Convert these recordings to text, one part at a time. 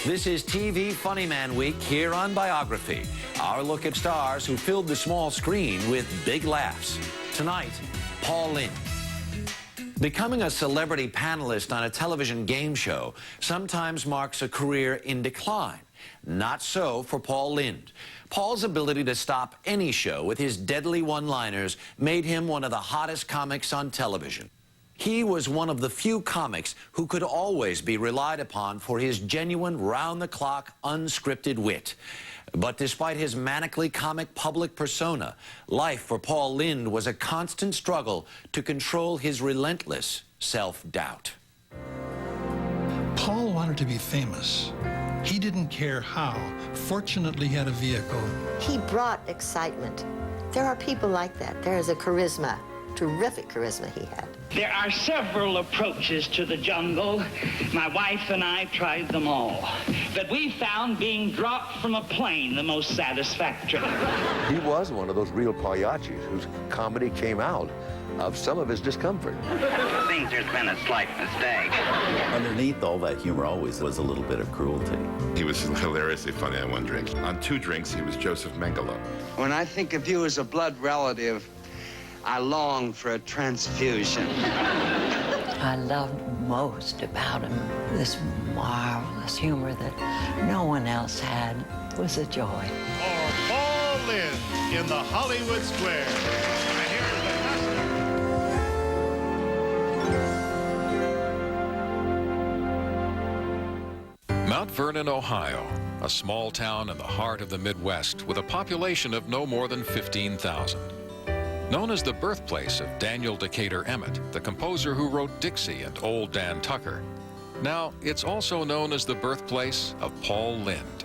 This is TV Funny Man Week here on Biography. Our look at stars who filled the small screen with big laughs. Tonight, Paul Lynde. Becoming a celebrity panelist on a television game show sometimes marks a career in decline. Not so for Paul Lynde. Paul's ability to stop any show with his deadly one-liners made him one of the hottest comics on television. He was one of the few comics who could always be relied upon for his genuine, round-the-clock, unscripted wit. But despite his manically comic public persona, life for Paul Lynde was a constant struggle to control his relentless self-doubt. Paul wanted to be famous. He didn't care how. Fortunately, he had a vehicle. He brought excitement. There are people like that. There is a charisma, terrific charisma he had. There are several approaches to the jungle. My wife and I tried them all. But we found being dropped from a plane the most satisfactory. He was one of those real pagliaccis whose comedy came out of some of his discomfort. I think there's been a slight mistake. Underneath all that humor always was a little bit of cruelty. He was hilariously funny on one drink. On two drinks, he was Joseph Mengele. When I think of you as a blood relative, I long for a transfusion. I loved most about him this marvelous humor that no one else had. It was a joy. For Paul Lynde in the Hollywood Square. And here's the Mount Vernon, Ohio, a small town in the heart of the Midwest with a population of no more than 15,000. Known as the birthplace of Daniel Decatur Emmett, the composer who wrote Dixie and Old Dan Tucker. Now, it's also known as the birthplace of Paul Lynde.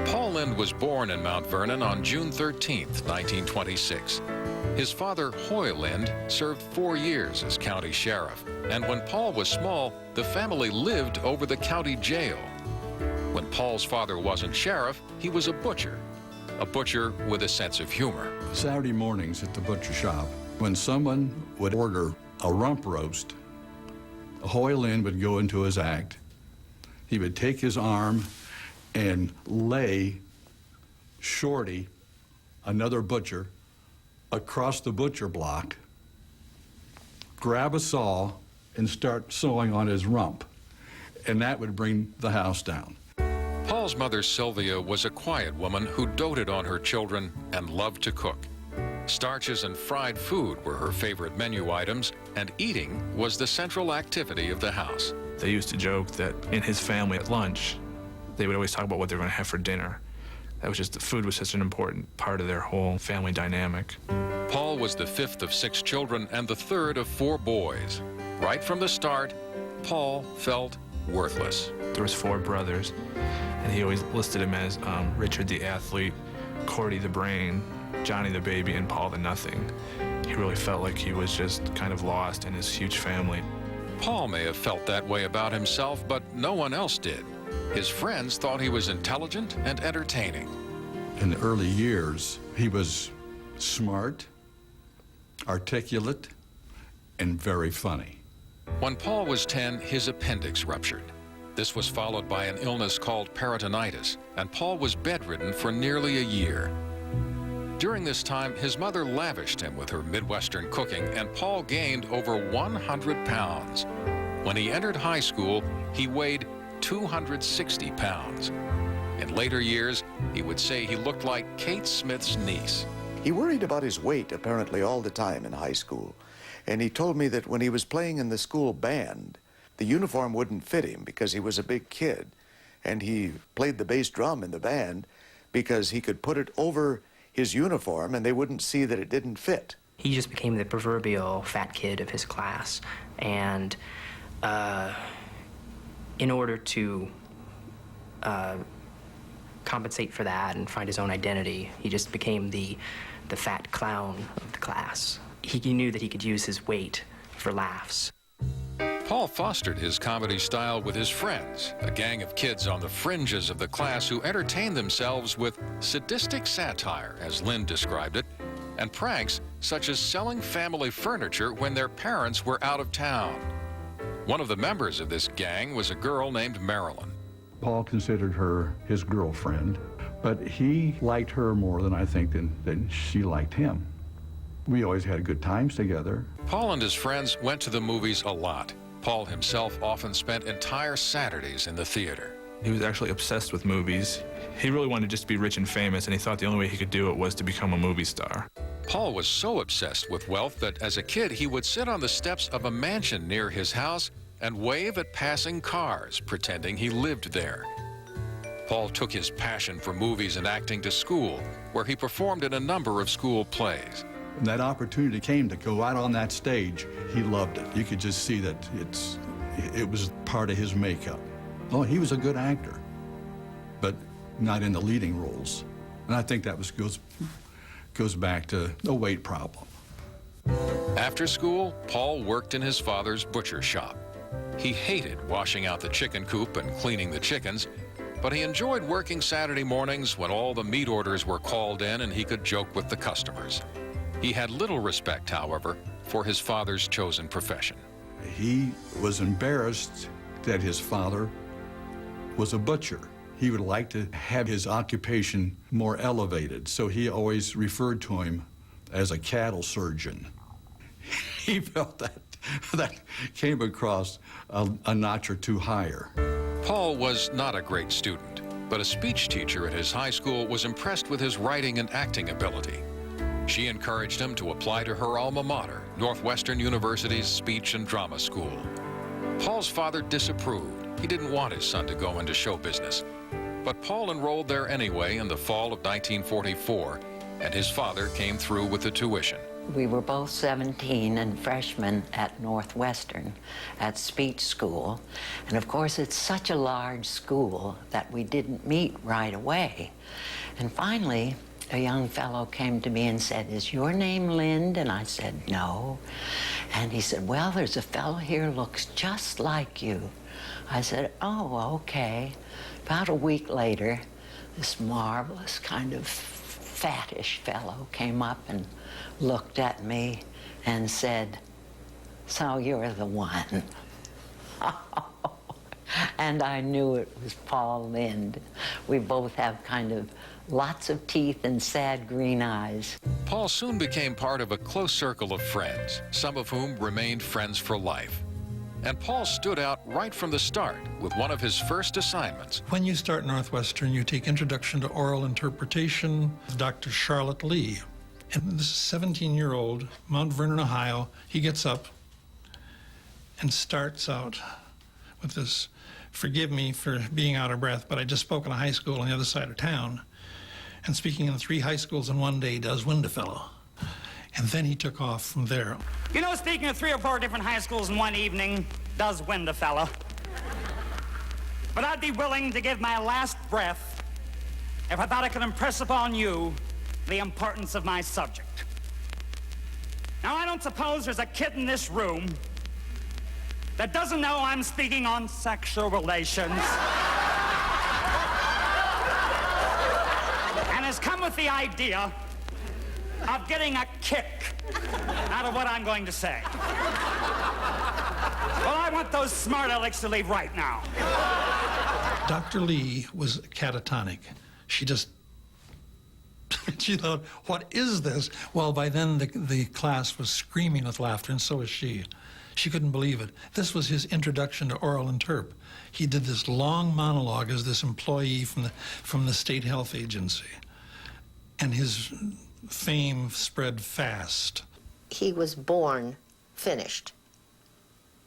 Paul Lynde was born in Mount Vernon on June 13, 1926. His father, Hoy Lynde, served 4 years as county sheriff, and when Paul was small, the family lived over the county jail. When Paul's father wasn't sheriff, he was a butcher with a sense of humor. Saturday mornings at the butcher shop, when someone would order a rump roast, Hoy Lynde would go into his act. He would take his arm and lay Shorty, another butcher, across the butcher block, grab a saw, and start sawing on his rump. And that would bring the house down. Paul's mother, Sylvia, was a quiet woman who doted on her children and loved to cook. Starches and fried food were her favorite menu items, and eating was the central activity of the house. They used to joke that in his family at lunch, they would always talk about what they were going to have for dinner. That was just, the food was such an important part of their whole family dynamic. Paul was the 5th of 6 children and the 3rd of 4 boys. Right from the start, Paul felt worthless. There was 4 brothers, and he always listed him as Richard the athlete, Cordy the brain, Johnny the baby, and Paul the nothing. He really felt like he was just kind of lost in his huge family. Paul may have felt that way about himself, but no one else did. His friends thought he was intelligent and entertaining. In the early years, he was smart, articulate, and very funny. When Paul was 10, his appendix ruptured. This was followed by an illness called peritonitis, and Paul was bedridden for nearly a year. During this time, his mother lavished him with her Midwestern cooking, and Paul gained over 100 pounds. When he entered high school, he weighed 260 pounds. In later years, he would say he looked like Kate Smith's niece. He worried about his weight apparently all the time in high school. And he told me that when he was playing in the school band, the uniform wouldn't fit him because he was a big kid. And he played the bass drum in the band because he could put it over his uniform and they wouldn't see that it didn't fit. He just became the proverbial fat kid of his class. And in order to compensate for that and find his own identity, he just became the fat clown of the class. He knew that he could use his weight for laughs. Paul fostered his comedy style with his friends, a gang of kids on the fringes of the class who entertained themselves with sadistic satire, as Lynde described it, and pranks such as selling family furniture when their parents were out of town. One of the members of this gang was a girl named Marilyn. Paul considered her his girlfriend, but he liked her more than I think than she liked him. We always had good times together. Paul and his friends went to the movies a lot. Paul himself often spent entire Saturdays in the theater. He was actually obsessed with movies. He really wanted to just be rich and famous, and he thought the only way he could do it was to become a movie star. Paul was so obsessed with wealth that as a kid he would sit on the steps of a mansion near his house and wave at passing cars, pretending he lived there. Paul took his passion for movies and acting to school, where he performed in a number of school plays. When that opportunity came to go out on that stage, he loved it. You could just see that it was part of his makeup. Oh, he was a good actor, but not in the leading roles. And I think that goes back to the weight problem. After school, Paul worked in his father's butcher shop. He hated washing out the chicken coop and cleaning the chickens, but he enjoyed working Saturday mornings when all the meat orders were called in and he could joke with the customers. He had little respect, however, for his father's chosen profession. He was embarrassed that his father was a butcher. He would like to have his occupation more elevated, so he always referred to him as a cattle surgeon. He felt that came across a notch or two higher. Paul was not a great student, but a speech teacher at his high school was impressed with his writing and acting ability. She encouraged him to apply to her alma mater, Northwestern University's Speech and Drama School. Paul's father disapproved. He didn't want his son to go into show business. But Paul enrolled there anyway in the fall of 1944, and his father came through with the tuition. We were both 17 and freshmen at Northwestern at speech school. And of course, it's such a large school that we didn't meet right away. And finally, a young fellow came to me and said, "Is your name Lynde?" And I said, "No." And he said, "Well, there's a fellow here looks just like you." I said, "Oh, okay." About a week later, this marvelous kind of fattish fellow came up and looked at me and said, "So you're the one." And I knew it was Paul Lynde. We both have kind of lots of teeth and sad green eyes. Paul soon became part of a close circle of friends, some of whom remained friends for life. And Paul stood out right from the start with one of his first assignments. When you start Northwestern, you take Introduction to Oral Interpretation with Dr. Charlotte Lee. And this 17-year-old, Mount Vernon, Ohio, he gets up and starts out with this, forgive me for being out of breath, but I just spoke in a high school on the other side of town. And speaking in 3 high schools in one day does wind a fellow. And then he took off from there. You know, speaking of 3 or 4 different high schools in one evening does wind a fella. But I'd be willing to give my last breath if I thought I could impress upon you the importance of my subject. Now, I don't suppose there's a kid in this room that doesn't know I'm speaking on sexual relations and has come with the idea of getting a kick out of what I'm going to say. Well, I want those smart alecks to leave right now. Dr. Lee was catatonic. She just, she thought, what is this? Well, by then the class was screaming with laughter, and so was she. She couldn't believe it. This was his introduction to oral interp. He did this long monologue as this employee from the State Health Agency. And his fame spread fast. He was born finished.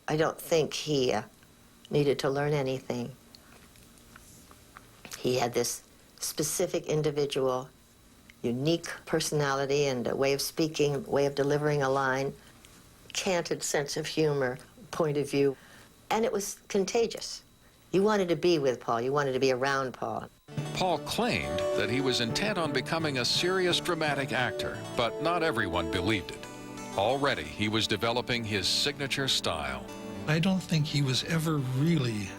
I don't think he needed to learn anything. He had this specific individual, unique personality and a way of speaking, way of delivering a line, canted sense of humor, point of view, and it was contagious. You wanted to be with Paul. You wanted to be around Paul. Paul claimed that he was intent on becoming a serious dramatic actor, but not everyone believed it. Already, he was developing his signature style. I don't think he was ever really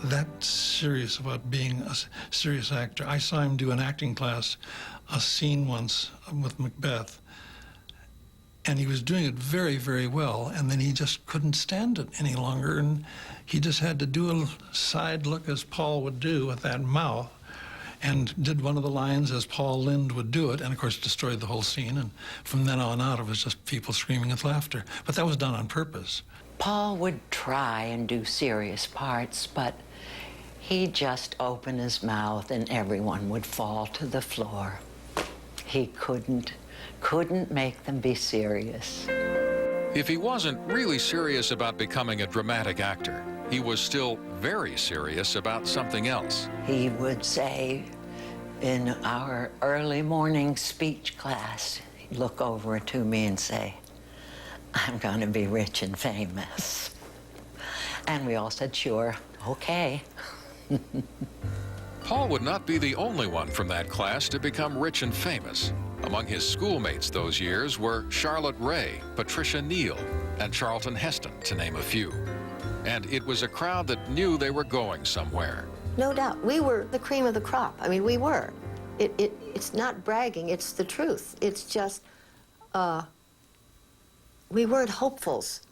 that serious about being a serious actor. I saw him do an acting class, a scene once with Macbeth, And he was doing it very, very well, and then he just couldn't stand it any longer, and he just had to do a side look as Paul would do with that mouth, and did one of the lines as Paul Lynde would do it, and of course destroyed the whole scene, and from then on out it was just people screaming with laughter. But that was done on purpose. Paul would try and do serious parts, but he'd just open his mouth and everyone would fall to the floor. He couldn't make them be serious. If he wasn't really serious about becoming a dramatic actor, he was still very serious about something else. He would say in our early morning speech class, he'd look over to me and say, "I'm going to be rich and famous." And we all said, "Sure, okay." Paul would not be the only one from that class to become rich and famous. Among his schoolmates those years were Charlotte Ray, Patricia Neal, and Charlton Heston, to name a few. And it was a crowd that knew they were going somewhere. No doubt. We were the cream of the crop. I mean, we were. It's not bragging, it's the truth. It's just, we weren't hopefuls.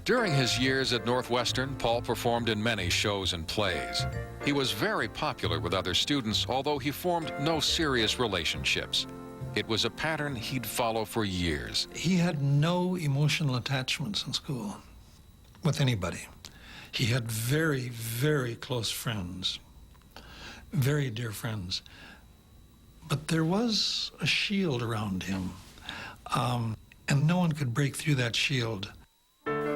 During his years at Northwestern, Paul performed in many shows and plays. He was very popular with other students, although he formed no serious relationships. It was a pattern he'd follow for years. He had no emotional attachments in school with anybody. He had very, very close friends, very dear friends. But there was a shield around him, and no one could break through that shield.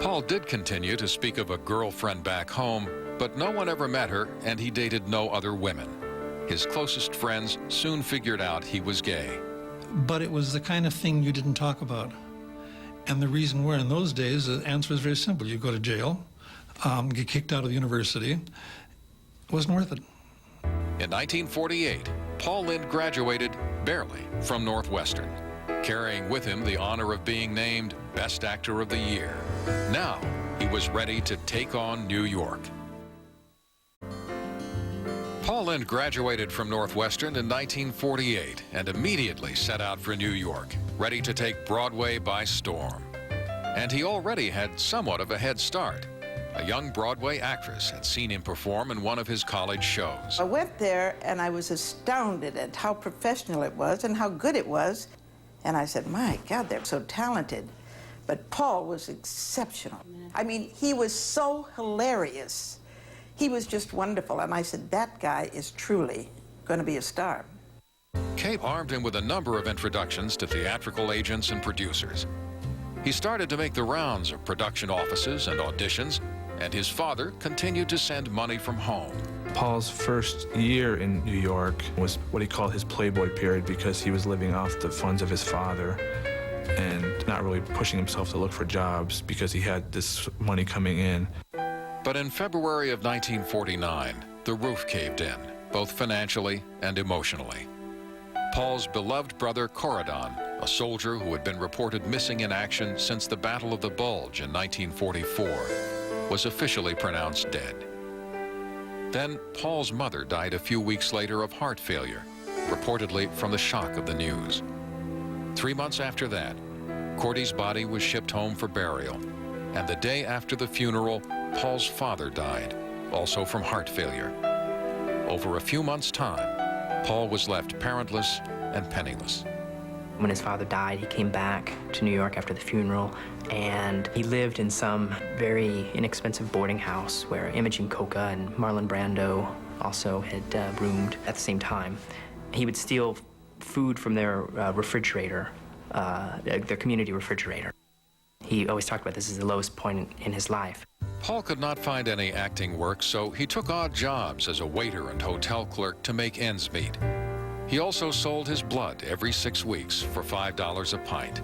Paul did continue to speak of a girlfriend back home, but no one ever met her, and he dated no other women. His closest friends soon figured out he was gay. But it was the kind of thing you didn't talk about. And the reason were, in those days, the answer was very simple. You go to jail, get kicked out of the university. It wasn't worth it. In 1948, Paul Lynde graduated barely from Northwestern, carrying with him the honor of being named Best Actor of the Year. Now, he was ready to take on New York. Paul Lynde graduated from Northwestern in 1948 and immediately set out for New York, ready to take Broadway by storm. And he already had somewhat of a head start. A young Broadway actress had seen him perform in one of his college shows. I went there and I was astounded at how professional it was and how good it was. And I said, my God, they're so talented. But Paul was exceptional. I mean, he was so hilarious. He was just wonderful. And I said, that guy is truly going to be a star. Kate armed him with a number of introductions to theatrical agents and producers. He started to make the rounds of production offices and auditions, and his father continued to send money from home. Paul's first year in New York was what he called his Playboy period because he was living off the funds of his father and not really pushing himself to look for jobs because he had this money coming in. But in February of 1949, the roof caved in, both financially and emotionally. Paul's beloved brother Corridon, a soldier who had been reported missing in action since the Battle of the Bulge in 1944, was officially pronounced dead. Then Paul's mother died a few weeks later of heart failure, reportedly from the shock of the news. 3 months after that, Cordy's body was shipped home for burial, and the day after the funeral, Paul's father died, also from heart failure. Over a few months' time, Paul was left parentless and penniless. When his father died, he came back to New York after the funeral, and he lived in some very inexpensive boarding house where Imogen Coca and Marlon Brando also had roomed at the same time. He would steal food from their refrigerator, their community refrigerator. He always talked about this as the lowest point in his life. Paul could not find any acting work, so he took odd jobs as a waiter and hotel clerk to make ends meet. He also sold his blood every 6 weeks for $5 a pint.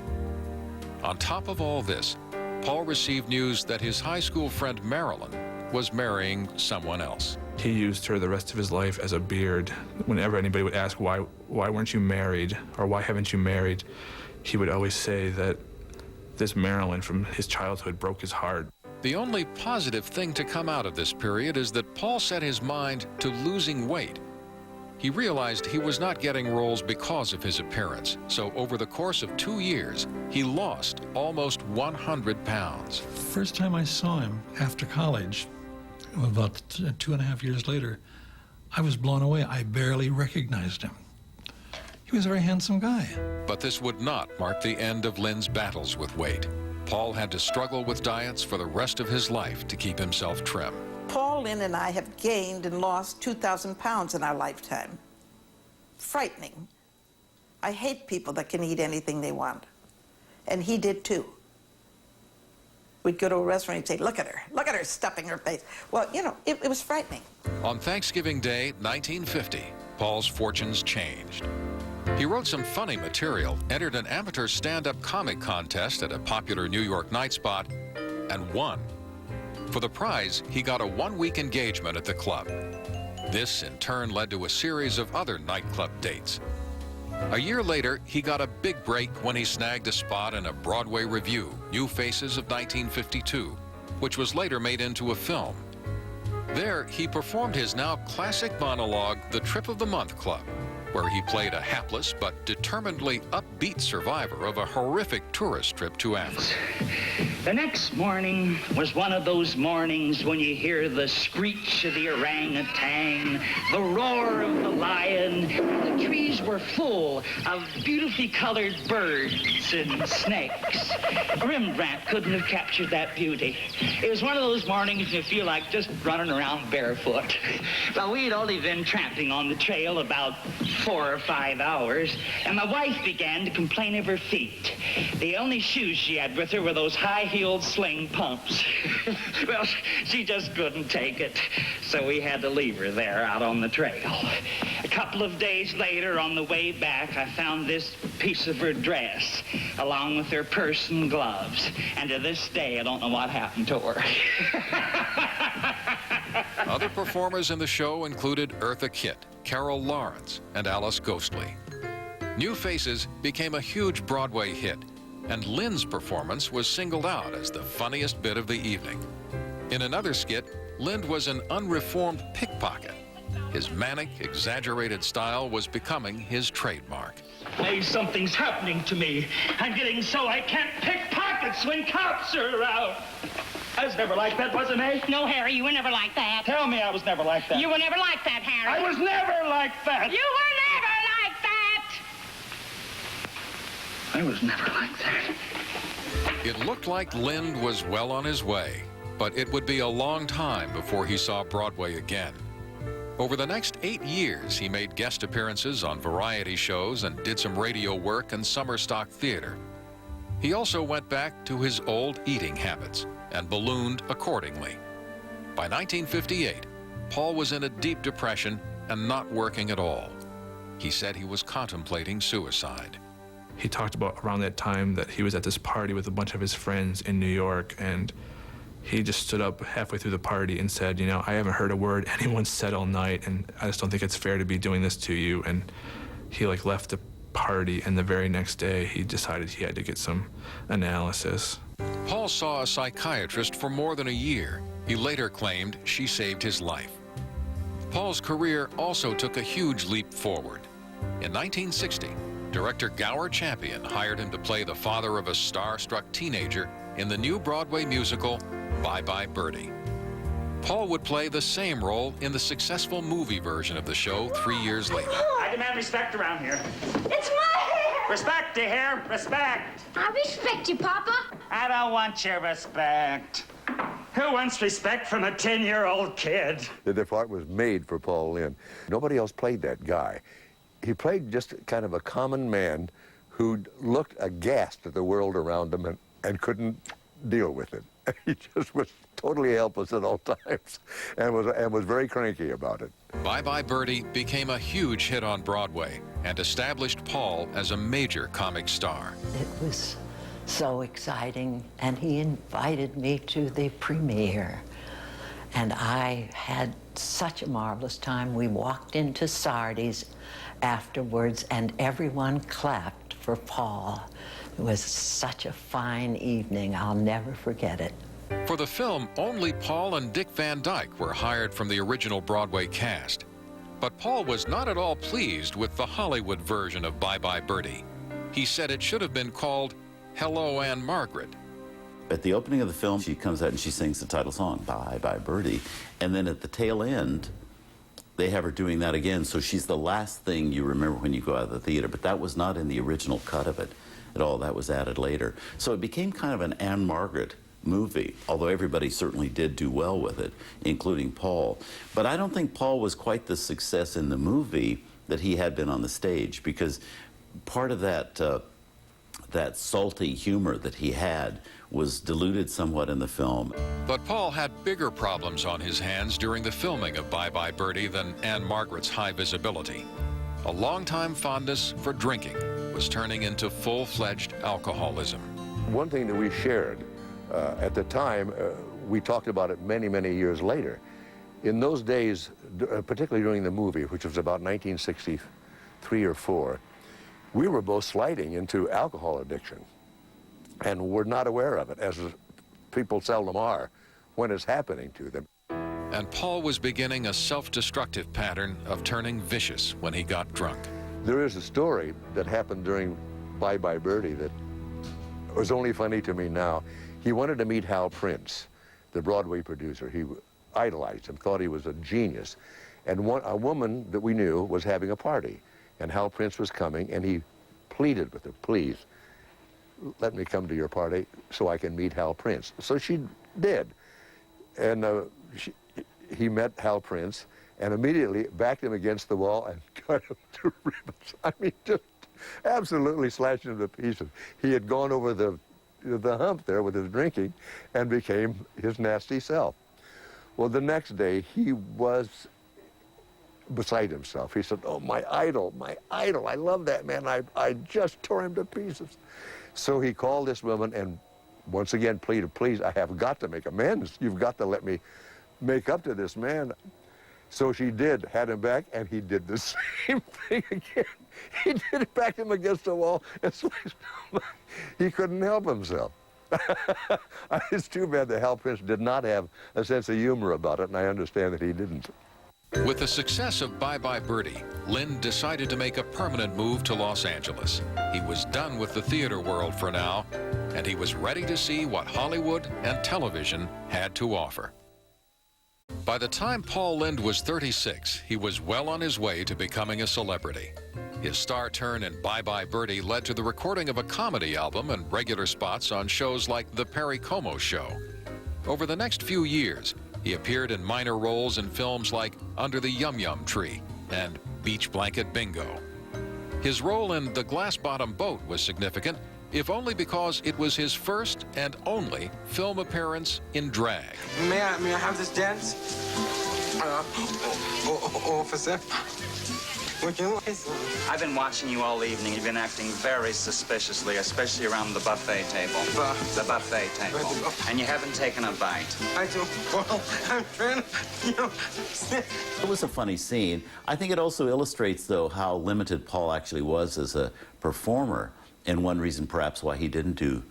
On top of all this, Paul received news that his high school friend Marilyn was marrying someone else. He used her the rest of his life as a beard. Whenever anybody would ask, why weren't you married, or why haven't you married, he would always say that this Marilyn from his childhood broke his heart. The only positive thing to come out of this period is that Paul set his mind to losing weight. he realized he was not getting roles because of his appearance. So over the course of 2 years, he lost almost 100 pounds. First time I saw him after college, about 2.5 years later, I was blown away. I barely recognized him. He was a very handsome guy. But this would not mark the end of Lynde's battles with weight. Paul had to struggle with diets for the rest of his life to keep himself trim. Paul Lynde and I have gained and lost 2,000 pounds in our lifetime. Frightening. I hate people that can eat anything they want. And he did too. We'd go to a restaurant and say, look at her stuffing her face. Well, you know, it was frightening. On Thanksgiving Day, 1950, Paul's fortunes changed. He wrote some funny material, entered an amateur stand-up comic contest at a popular New York night spot, and won. For the prize, he got a 1-week engagement at the club. This, in turn, led to a series of other nightclub dates. A year later, he got a big break when he snagged a spot in a Broadway revue, New Faces of 1952, which was later made into a film. There, he performed his now classic monologue, The Trip of the Month Club, where he played a hapless but determinedly upbeat survivor of a horrific tourist trip to Africa. The next morning was one of those mornings when you hear the screech of the orangutan, the roar of the lion, and the trees were full of beautifully colored birds and snakes. Rembrandt couldn't have captured that beauty. It was one of those mornings you feel like just running around barefoot. Well, we'd only been tramping on the trail about 4 or 5 hours, and my wife began to complain of her feet. The only shoes she had with her were those high-heeled sling pumps. Well, she just couldn't take it, so we had to leave her there out on the trail. A couple of days later, on the way back, I found this piece of her dress, along with her purse and gloves, and to this day, I don't know what happened to her. Other performers in the show included Eartha Kitt, Carol Lawrence, and Alice Ghostley. New Faces became a huge Broadway hit, and Lynde's performance was singled out as the funniest bit of the evening. In another skit, Lynde was an unreformed pickpocket. His manic, exaggerated style was becoming his trademark. Hey, something's happening to me. I'm getting so I can't pick pockets when cops are around. I was never like that, wasn't I? No, Harry, you were never like that. Tell me I was never like that. You were never like that, Harry. I was never like that. You were never like that. I was never like that. It looked like Lynde was well on his way, but it would be a long time before he saw Broadway again. Over the next 8 years, he made guest appearances on variety shows and did some radio work and summer stock theater. He also went back to his old eating habits and ballooned accordingly. By 1958, Paul was in a deep depression and not working at all. He said he was contemplating suicide. He talked about around that time that he was at this party with a bunch of his friends in New York, and he just stood up halfway through the party and said, you know, I haven't heard a word anyone said all night, and I just don't think it's fair to be doing this to you. And he left the party, and the very next day he decided he had to get some analysis. Paul saw a psychiatrist for more than a year. He later claimed she saved his life. Paul's career also took a huge leap forward. In 1960, director Gower Champion hired him to play the father of a star-struck teenager in the new Broadway musical, Bye Bye Birdie. Paul would play the same role in the successful movie version of the show 3 years later. I demand respect around here. It's my hair. Respect, you hear? Respect. I respect you, Papa. I don't want your respect. Who wants respect from a 10-year-old kid? The part was made for Paul Lynde. Nobody else played that guy. He played just kind of a common man who looked aghast at the world around him and couldn't deal with it. He just was totally helpless at all times and was very cranky about it. Bye Bye Birdie became a huge hit on Broadway and established Paul as a major comic star. It was so exciting, and he invited me to the premiere. And I had such a marvelous time. We walked into Sardi's afterwards, and everyone clapped for Paul. It was such a fine evening. I'll never forget it. For the film, only Paul and Dick Van Dyke were hired from the original Broadway cast. But Paul was not at all pleased with the Hollywood version of Bye Bye Birdie. He said it should have been called Hello, Anne Margaret. At the opening of the film, she comes out and she sings the title song, Bye Bye Birdie. And then at the tail end, they have her doing that again. So she's the last thing you remember when you go out of the theater. But that was not in the original cut of it at all. That was added later. So it became kind of an Anne Margaret movie, although everybody certainly did do well with it, including Paul. But I don't think Paul was quite the success in the movie that he had been on the stage, because part of that that salty humor that he had was diluted somewhat in the film. But Paul had bigger problems on his hands during the filming of Bye Bye Birdie than Anne Margaret's high visibility. A longtime fondness for drinking was turning into full-fledged alcoholism. One thing that we shared at the time, we talked about it many, many years later. In those days, particularly during the movie, which was about 1963 or 4, we were both sliding into alcohol addiction, and were not aware of it, as people seldom are when it's happening to them. And Paul was beginning a self-destructive pattern of turning vicious when he got drunk. There is a story that happened during Bye Bye Birdie that was only funny to me now. He wanted to meet Hal Prince, the Broadway producer. He idolized him, thought he was a genius. And a woman that we knew was having a party, and Hal Prince was coming, and he pleaded with her, please, let me come to your party so I can meet Hal Prince. So she did. And he met Hal Prince and immediately backed him against the wall and cut him to ribbons. I mean, just absolutely slashed him to pieces. He had gone over the hump there with his drinking and became his nasty self. Well, the next day, he was beside himself. He said, oh, my idol, I love that man. I just tore him to pieces. So he called this woman and once again pleaded, please, I have got to make amends. You've got to let me make up to this man. So she did, had him back, and he did the same thing again. He did it, backed him against the wall and slashed him. He couldn't help himself. It's too bad that Hal Prince did not have a sense of humor about it, and I understand that he didn't. With the success of Bye Bye Birdie, Lynde decided to make a permanent move to Los Angeles. He was done with the theater world for now, and he was ready to see what Hollywood and television had to offer. By the time Paul Lynde was 36, he was well on his way to becoming a celebrity. His star turn in Bye Bye Birdie led to the recording of a comedy album and regular spots on shows like The Perry Como Show. Over the next few years, he appeared in minor roles in films like Under the Yum Yum Tree and Beach Blanket Bingo. His role in The Glass Bottom Boat was significant, if only because it was his first and only film appearance in drag. May I have this dance? Officer? Would you? I've been watching you all evening. You've been acting very suspiciously, especially around the buffet table. The buffet table. And you haven't taken a bite. I do. Well, I'm trying to, It was a funny scene. I think it also illustrates, though, how limited Paul actually was as a performer, and one reason perhaps why he didn't do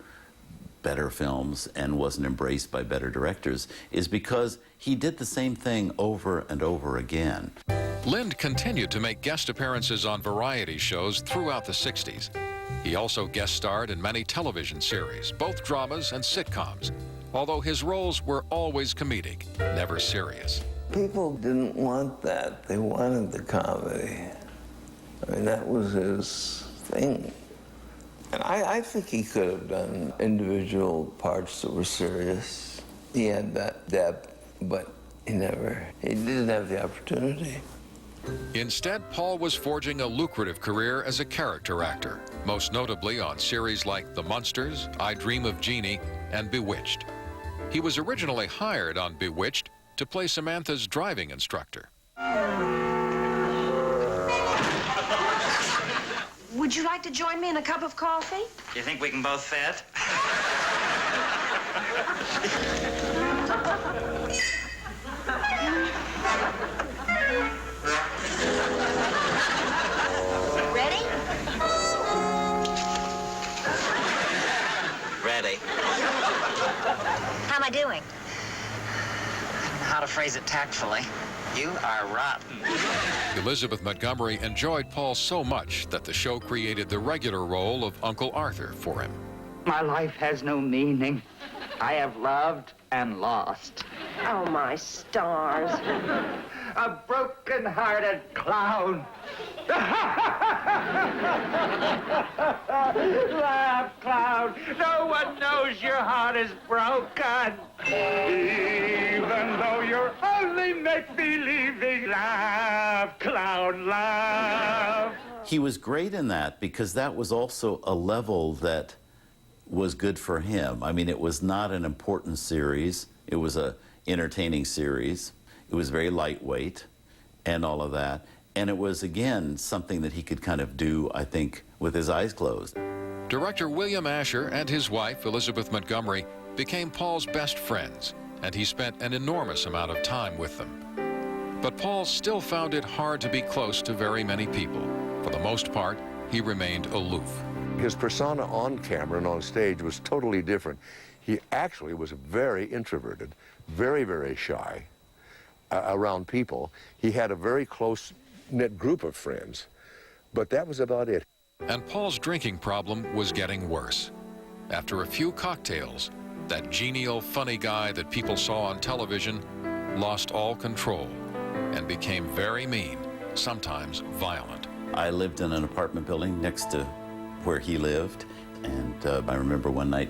better films and wasn't embraced by better directors is because he did the same thing over and over again. Lynde continued to make guest appearances on variety shows throughout the 60s. He also guest starred in many television series, both dramas and sitcoms, although his roles were always comedic, never serious. People didn't want that. They wanted the comedy. I mean, that was his thing. And I think he could have done individual parts that were serious. He had that depth, but he didn't have the opportunity. Instead, Paul was forging a lucrative career as a character actor, most notably on series like The Munsters, I Dream of Jeannie, and Bewitched. He was originally hired on Bewitched to play Samantha's driving instructor. Would you like to join me in a cup of coffee? You think we can both fit? Ready? Ready. How am I doing? How to phrase it tactfully. You are rotten. Elizabeth Montgomery enjoyed Paul so much that the show created the regular role of Uncle Arthur for him. My life has no meaning. I have loved and lost. Oh, my stars. A broken-hearted clown. Laugh, clown. No one knows your heart is broken. Even though you're only make-believing. Laugh, clown, laugh. He was great in that because that was also a level that was good for him. I mean, it was not an important series. It was a entertaining series. It was very lightweight and all of that. And it was, again, something that he could kind of do, I think, with his eyes closed. Director William Asher and his wife, Elizabeth Montgomery, became Paul's best friends, and he spent an enormous amount of time with them. But Paul still found it hard to be close to very many people. For the most part, he remained aloof. His persona on camera and on stage was totally different. He actually was very introverted, very, very shy around people. He had a very close-knit group of friends, but that was about it. And Paul's drinking problem was getting worse. After a few cocktails, that genial, funny guy that people saw on television lost all control and became very mean, sometimes violent. I lived in an apartment building next to where he lived, and I remember one night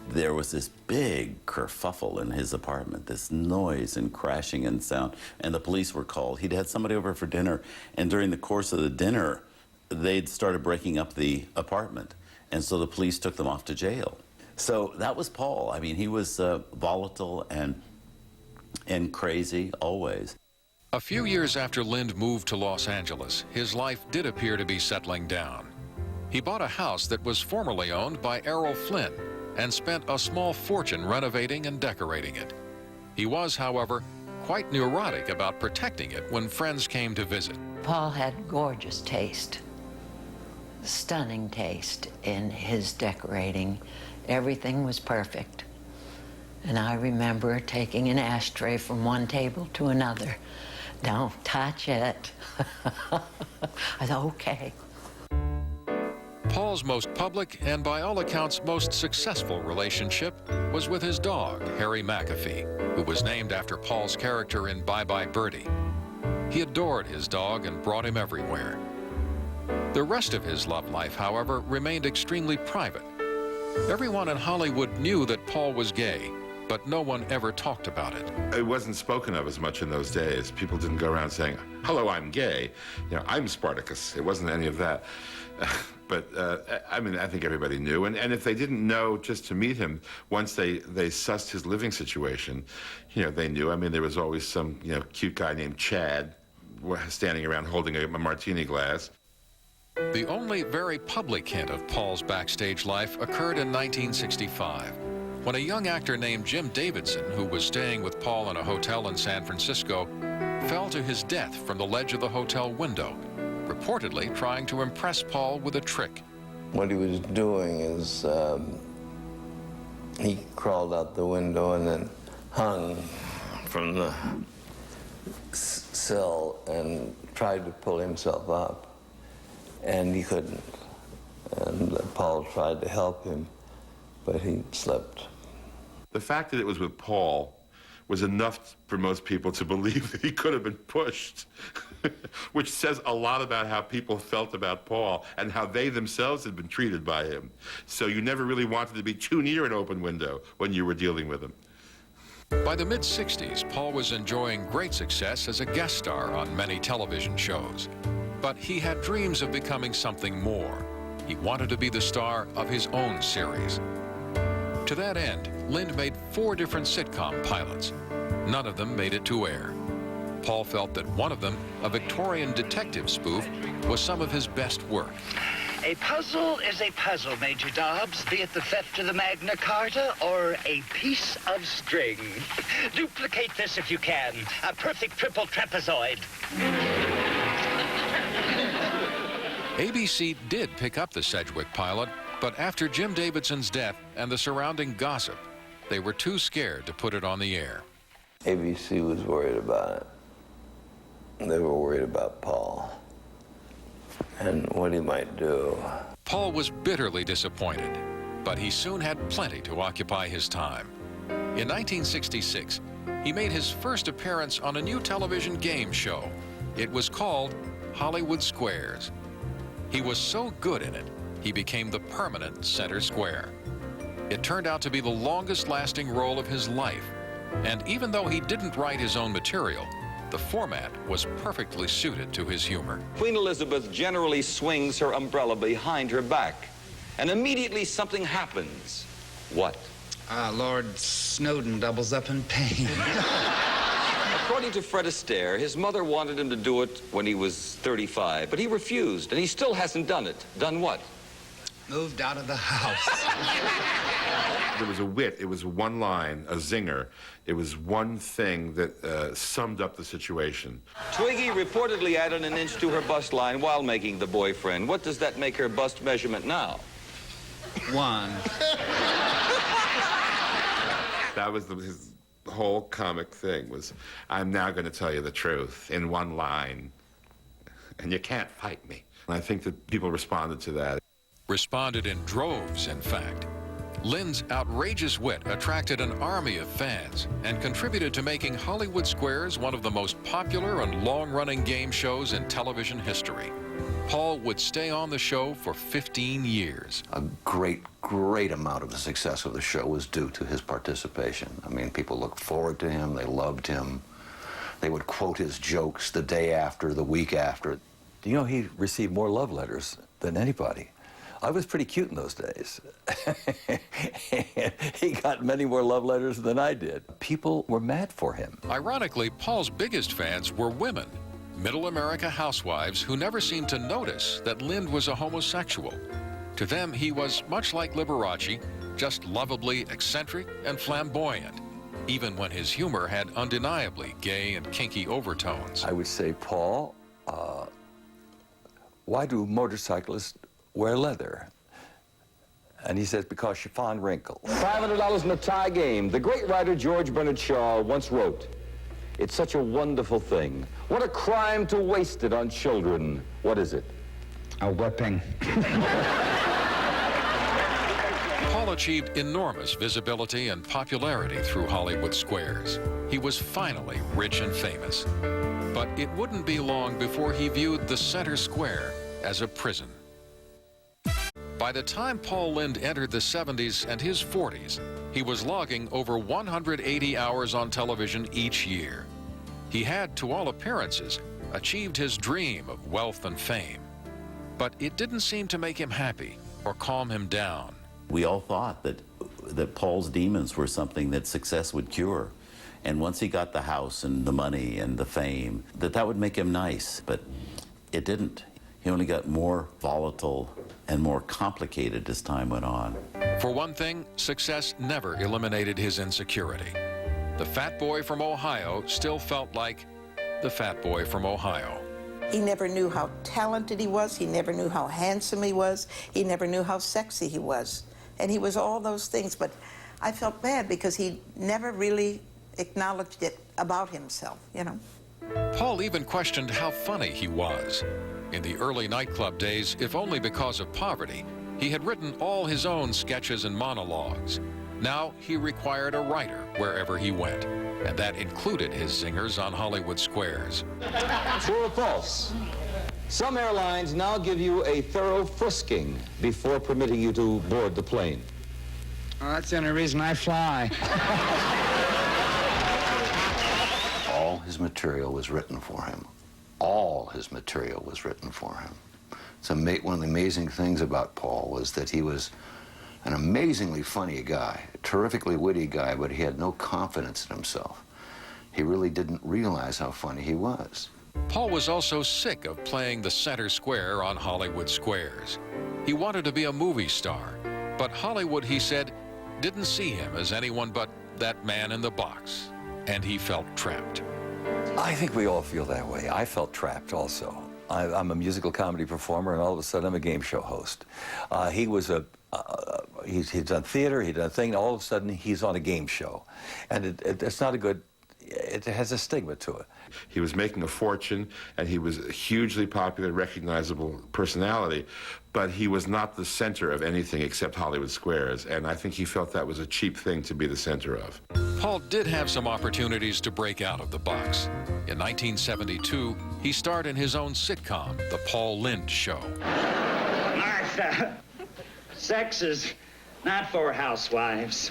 there was this big kerfuffle in his apartment, this noise and crashing and sound, and the police were called. He'd had somebody over for dinner, and during the course of the dinner, they'd started breaking up the apartment, and so the police took them off to jail. So that was Paul. I mean, he was volatile and crazy always. A few years after Lynde moved to Los Angeles, his life did appear to be settling down. He bought a house that was formerly owned by Errol Flynn and spent a small fortune renovating and decorating it. He was, however, quite neurotic about protecting it when friends came to visit. Paul had gorgeous taste, stunning taste in his decorating. Everything was perfect. And I remember taking an ashtray from one table to another. Don't touch it. I thought, okay. Paul's most public and, by all accounts, most successful relationship was with his dog, Harry McAfee, who was named after Paul's character in Bye Bye Birdie. He adored his dog and brought him everywhere. The rest of his love life, however, remained extremely private. Everyone in Hollywood knew that Paul was gay, but no one ever talked about it. It wasn't spoken of as much in those days. People didn't go around saying, hello, I'm gay. You know, I'm Spartacus. It wasn't any of that. But, I mean, I think everybody knew. And if they didn't know just to meet him, once they sussed his living situation, you know, they knew. I mean, there was always some, you know, cute guy named Chad standing around holding a martini glass. The only very public hint of Paul's backstage life occurred in 1965, when a young actor named Jim Davidson, who was staying with Paul in a hotel in San Francisco, fell to his death from the ledge of the hotel window, reportedly trying to impress Paul with a trick. What he was doing is he crawled out the window and then hung from the sill and tried to pull himself up. And he couldn't. And Paul tried to help him, but he slipped. The fact that it was with Paul was enough for most people to believe that he could have been pushed, which says a lot about how people felt about Paul and how they themselves had been treated by him. So you never really wanted to be too near an open window when you were dealing with him. By the mid-60s, Paul was enjoying great success as a guest star on many television shows. But he had dreams of becoming something more. He wanted to be the star of his own series. To that end, Lynde made 4 different sitcom pilots. None of them made it to air. Paul felt that one of them, a Victorian detective spoof, was some of his best work. A puzzle is a puzzle, Major Dobbs, be it the theft of the Magna Carta or a piece of string. Duplicate this if you can. A perfect triple trapezoid. ABC did pick up the Sedgwick pilot, but after Jim Davidson's death and the surrounding gossip, they were too scared to put it on the air. ABC was worried about it. they were worried about Paul and what he might do. Paul was bitterly disappointed, but he soon had plenty to occupy his time. In 1966, he made his first appearance on a new television game show. It was called Hollywood Squares. He was so good in it, he became the permanent center square. It turned out to be the longest-lasting role of his life, and even though he didn't write his own material, the format was perfectly suited to his humor. Queen Elizabeth generally swings her umbrella behind her back, and immediately something happens. What? Lord Snowden doubles up in pain. According to Fred Astaire, his mother wanted him to do it when he was 35, but he refused, and he still hasn't done it. Done what? Moved out of the house. There was a wit, it was one line, a zinger. It was one thing that summed up the situation. Twiggy reportedly added an inch to her bust line while making the boyfriend. What does that make her bust measurement now? 1. That was his whole comic thing was, I'm now going to tell you the truth in one line, and you can't fight me. And I think that people responded to that. Responded in droves, in fact. Lynde's outrageous wit attracted an army of fans and contributed to making Hollywood Squares one of the most popular and long-running game shows in television history. Paul would stay on the show for 15 years. A great amount of the success of the show was due to his participation. I mean, people looked forward to him, they loved him. They would quote his jokes the day after, the week after. You know, he received more love letters than anybody. I was pretty cute in those days. He got many more love letters than I did. People were mad for him. Ironically, Paul's biggest fans were women, middle America housewives who never seemed to notice that Lynde was a homosexual. To them, he was much like Liberace, just lovably eccentric and flamboyant, even when his humor had undeniably gay and kinky overtones. I would say, Paul, why do motorcyclists wear leather? And he says, because chiffon wrinkles. $500 in a tie game. The great writer George Bernard Shaw once wrote, "It's such a wonderful thing. What a crime to waste it on children." What is it? A whipping. Paul achieved enormous visibility and popularity through Hollywood Squares. He was finally rich and famous. But it wouldn't be long before he viewed the center square as a prison. By the time Paul Lynde entered the 70s and his 40s, he was logging over 180 hours on television each year. He had, to all appearances, achieved his dream of wealth and fame. But it didn't seem to make him happy or calm him down. We all thought that Paul's demons were something that success would cure. And once he got the house and the money and the fame, that would make him nice. But it didn't. He only got more volatile and more complicated as time went on. For one thing, success never eliminated his insecurity. The fat boy from Ohio still felt like the fat boy from Ohio. He never knew how talented he was. He never knew how handsome he was. He never knew how sexy he was. And he was all those things, but I felt bad because he never really acknowledged it about himself, you know. Paul even questioned how funny he was. In the early nightclub days, if only because of poverty, he had written all his own sketches and monologues. Now he required a writer wherever he went, and that included his zingers on Hollywood Squares. True or false? Some airlines now give you a thorough frisking before permitting you to board the plane. Well, that's the only reason I fly. All his material was written for him. All his material was written for him. So one of the amazing things about Paul was that he was an amazingly funny guy, a terrifically witty guy, but he had no confidence in himself. He really didn't realize how funny he was. Paul was also sick of playing the center square on Hollywood Squares. He wanted to be a movie star, but Hollywood, he said, didn't see him as anyone but that man in the box, and he felt trapped. I think we all feel that way. I felt trapped also. I'm a musical comedy performer, and all of a sudden I'm a game show host. He's done theater, he'd done a thing, and all of a sudden he's on a game show. And it's not a good it has a stigma to it. He was making a fortune, and he was a hugely popular, recognizable personality, but he was not the center of anything except Hollywood Squares, and I think he felt that was a cheap thing to be the center of. Paul did have some opportunities to break out of the box. In 1972, he starred in his own sitcom, The Paul Lynde Show. Martha, sex is not for housewives.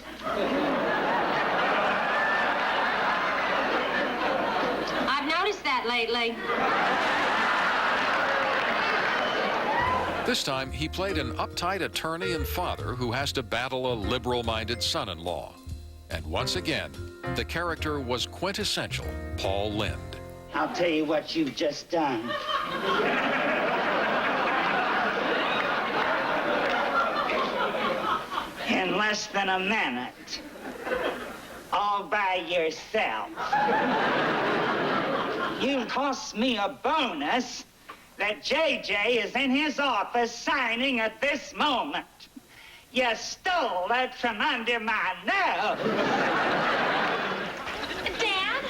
I've noticed that lately. This time, he played an uptight attorney and father who has to battle a liberal-minded son-in-law. And once again, the character was quintessential Paul Lynde. I'll tell you what you've just done. In less than a minute, all by yourself. You cost me a bonus that JJ is in his office signing at this moment. You stole it from under my nose. Dad?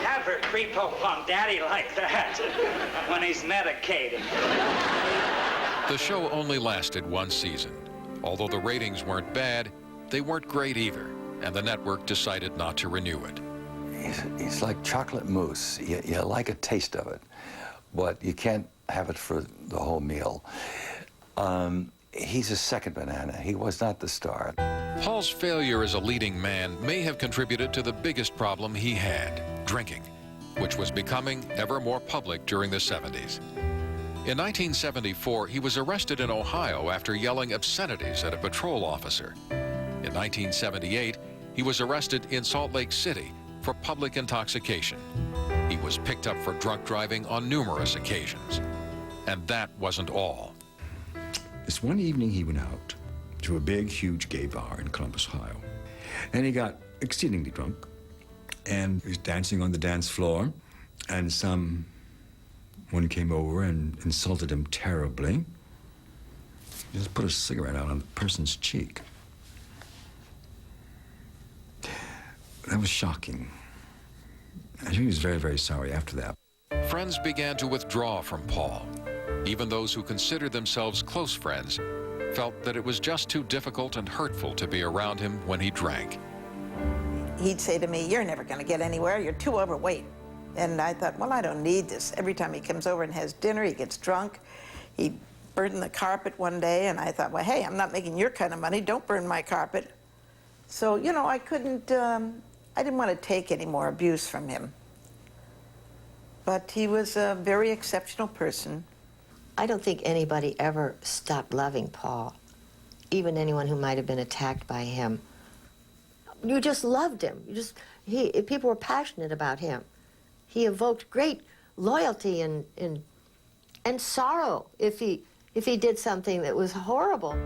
Never creep up on Daddy like that when he's medicating. The show only lasted one season. Although the ratings weren't bad, they weren't great either, and the network decided not to renew it. He's like chocolate mousse. You like a taste of it, but you can't have it for the whole meal. He's a second banana. He was not the star. Paul's failure as a leading man may have contributed to the biggest problem he had, drinking, which was becoming ever more public during the 70s. In 1974, he was arrested in Ohio after yelling obscenities at a patrol officer. In 1978, he was arrested in Salt Lake City for public intoxication. He was picked up for drunk driving on numerous occasions. And that wasn't all. This one evening he went out to a big, huge gay bar in Columbus, Ohio. And he got exceedingly drunk. And he was dancing on the dance floor. And someone came over and insulted him terribly. He just put a cigarette out on the person's cheek. That was shocking. I think he was very, very sorry after that. Friends began to withdraw from Paul. Even those who considered themselves close friends felt that it was just too difficult and hurtful to be around him when he drank. He'd say to me, "You're never going to get anywhere. You're too overweight." And I thought, well, I don't need this. Every time he comes over and has dinner, he gets drunk. He burned the carpet one day, and I thought, well, hey, I'm not making your kind of money. Don't burn my carpet. So, you know, I didn't want to take any more abuse from him. But he was a very exceptional person. I don't think anybody ever stopped loving Paul, even anyone who might have been attacked by him. You just loved him. People were passionate about him. He evoked great loyalty and sorrow if he did something that was horrible.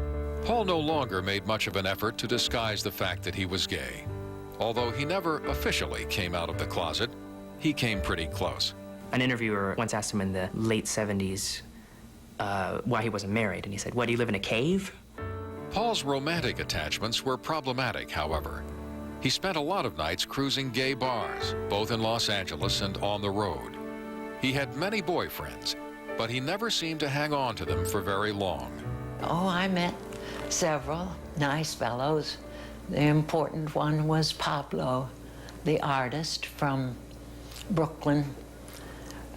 Paul no longer made much of an effort to disguise the fact that he was gay. Although he never officially came out of the closet, he came pretty close. An interviewer once asked him in the late 70s why he wasn't married, and he said, "What, do you live in a cave?" Paul's romantic attachments were problematic, however. He spent a lot of nights cruising gay bars, both in Los Angeles and on the road. He had many boyfriends, but he never seemed to hang on to them for very long. Oh, I met several nice fellows. The important one was Pablo, the artist from Brooklyn,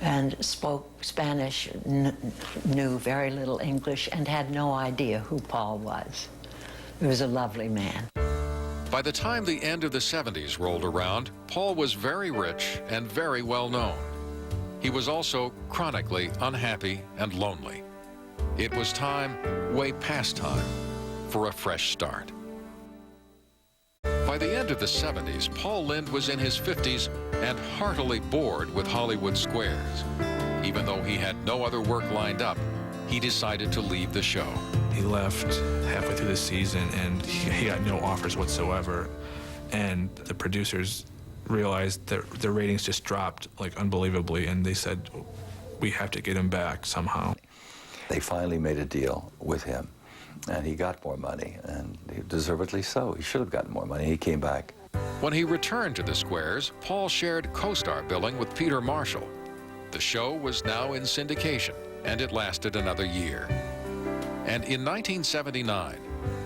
and spoke Spanish, knew very little English, and had no idea who Paul was. He was a lovely man. By the time the end of the 70s rolled around, Paul was very rich and very well known. He was also chronically unhappy and lonely. It was time, way past time, for a fresh start. By the end of the 70s, Paul Lynde was in his 50s and heartily bored with Hollywood Squares. Even though he had no other work lined up, he decided to leave the show. He left halfway through the season, and he got no offers whatsoever. And the producers realized that the ratings just dropped like unbelievably, and they said, "We have to get him back somehow." They finally made a deal with him, and he got more money, and deservedly so. He should have gotten more money. He came back When he returned to the squares, Paul shared co-star billing with Peter Marshall. The show was now in syndication, and it lasted another year. And in 1979,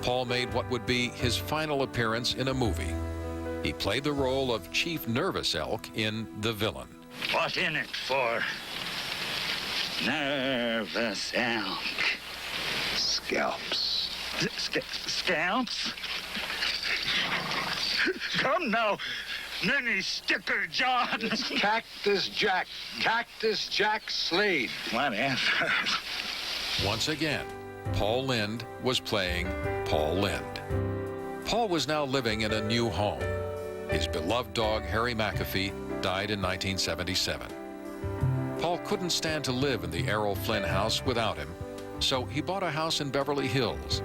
Paul made what would be his final appearance in a movie. He played the role of Chief Nervous Elk in The Villain. What in it for? Nervous elk. Scalps. Scalps? Come now, Ninny Sticker Johns. Cactus Jack. Cactus Jack Slade. Whatever. Once again, Paul Lynde was playing Paul Lynde. Paul was now living in a new home. His beloved dog, Harry McAfee, died in 1977. Paul couldn't stand to live in the Errol Flynn house without him, so he bought a house in Beverly Hills.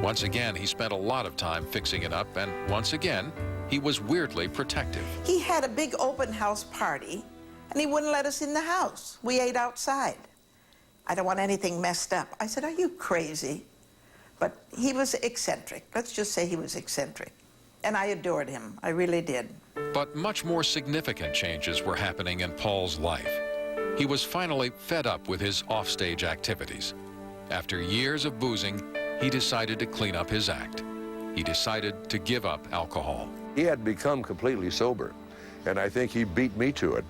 Once again, he spent a lot of time fixing it up, and once again, he was weirdly protective. He had a big open house party, and he wouldn't let us in the house. We ate outside. I don't want anything messed up. I said, are you crazy? But he was eccentric. Let's just say he was eccentric. And I adored him. I really did. But much more significant changes were happening in Paul's life. He was finally fed up with his offstage activities. After years of boozing, he decided to clean up his act. He decided to give up alcohol. He had become completely sober, and I think he beat me to it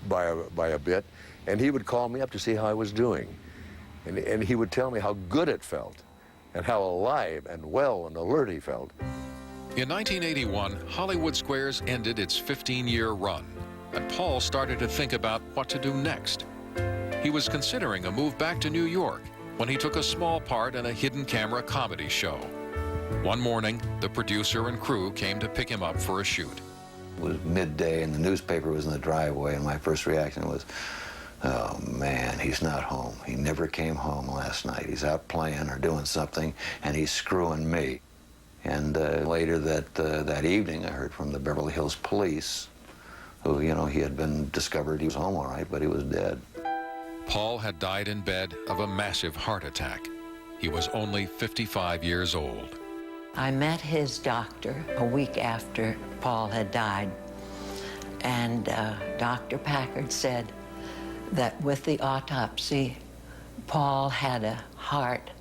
by a bit, and he would call me up to see how I was doing. And he would tell me how good it felt, and how alive and well and alert he felt. In 1981, Hollywood Squares ended its 15-year run, and Paul started to think about what to do next. He was considering a move back to New York when he took a small part in a hidden camera comedy show. One morning, the producer and crew came to pick him up for a shoot. It was midday and the newspaper was in the driveway, and my first reaction was, oh man, he's not home. He never came home last night. He's out playing or doing something, and he's screwing me. And later that evening, I heard from the Beverly Hills police, who, you know, he had been discovered. He was home all right, but he was dead. Paul had died in bed of a massive heart attack. He was only 55 years old. I met his doctor a week after Paul had died, and Dr. Packard said that with the autopsy, Paul had a heart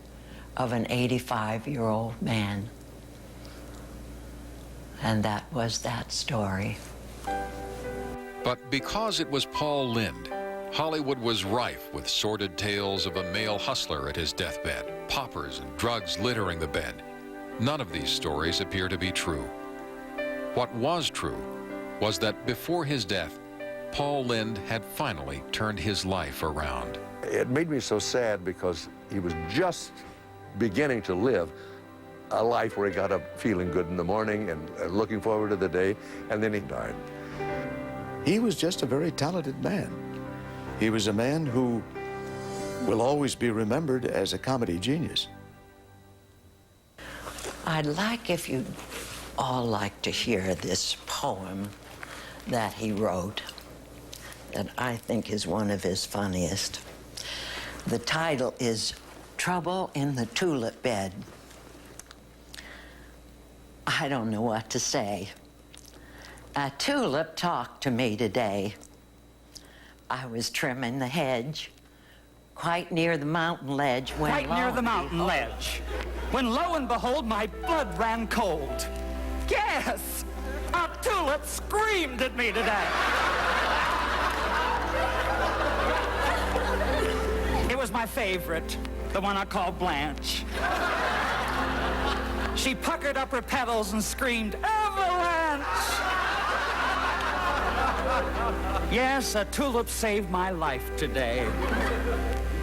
of an 85-year-old man. And that was that story. But because it was Paul Lynde, Hollywood was rife with sordid tales of a male hustler at his deathbed, poppers and drugs littering the bed. None of these stories appear to be true. What was true was that before his death, Paul Lynde had finally turned his life around. It made me so sad because he was just beginning to live a life where he got up feeling good in the morning and looking forward to the day, and then he died. He was just a very talented man. He was a man who will always be remembered as a comedy genius. I'd like if you'd all like to hear this poem that he wrote that I think is one of his funniest. The title is Trouble in the Tulip Bed. I don't know what to say. A tulip talked to me today. I was trimming the hedge, quite near the mountain ledge when Quite near the mountain ledge, when lo and behold, my blood ran cold. Yes, a tulip screamed at me today. It was my favorite, the one I call Blanche. She puckered up her petals and screamed, avalanche! Yes, a tulip saved my life today.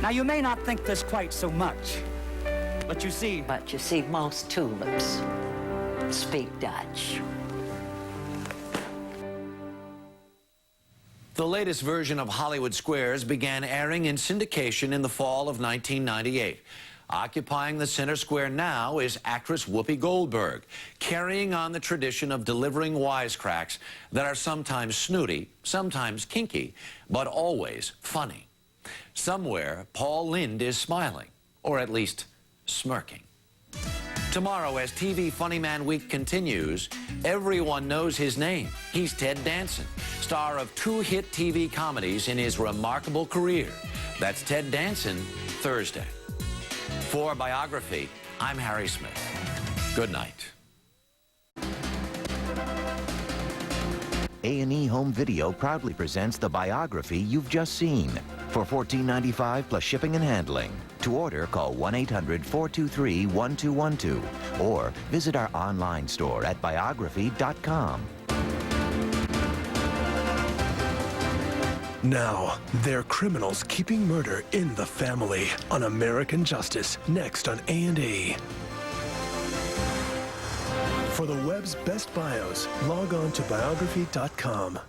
Now, you may not think this quite so much, but you see... But you see, most tulips speak Dutch. The latest version of Hollywood Squares began airing in syndication in the fall of 1998. Occupying the center square now is actress Whoopi Goldberg, carrying on the tradition of delivering wisecracks that are sometimes snooty, sometimes kinky, but always funny. Somewhere, Paul Lynde is smiling, or at least smirking. Tomorrow, as TV Funny Man Week continues, everyone knows his name. He's Ted Danson, star of 2 hit TV comedies in his remarkable career. That's Ted Danson, Thursday. For Biography, I'm Harry Smith. Good night. A&E Home Video proudly presents the biography you've just seen for $14.95 plus shipping and handling. To order, call 1-800-423-1212 or visit our online store at biography.com. Now, they're criminals keeping murder in the family on American Justice, next on A&E. For the web's best bios, log on to biography.com.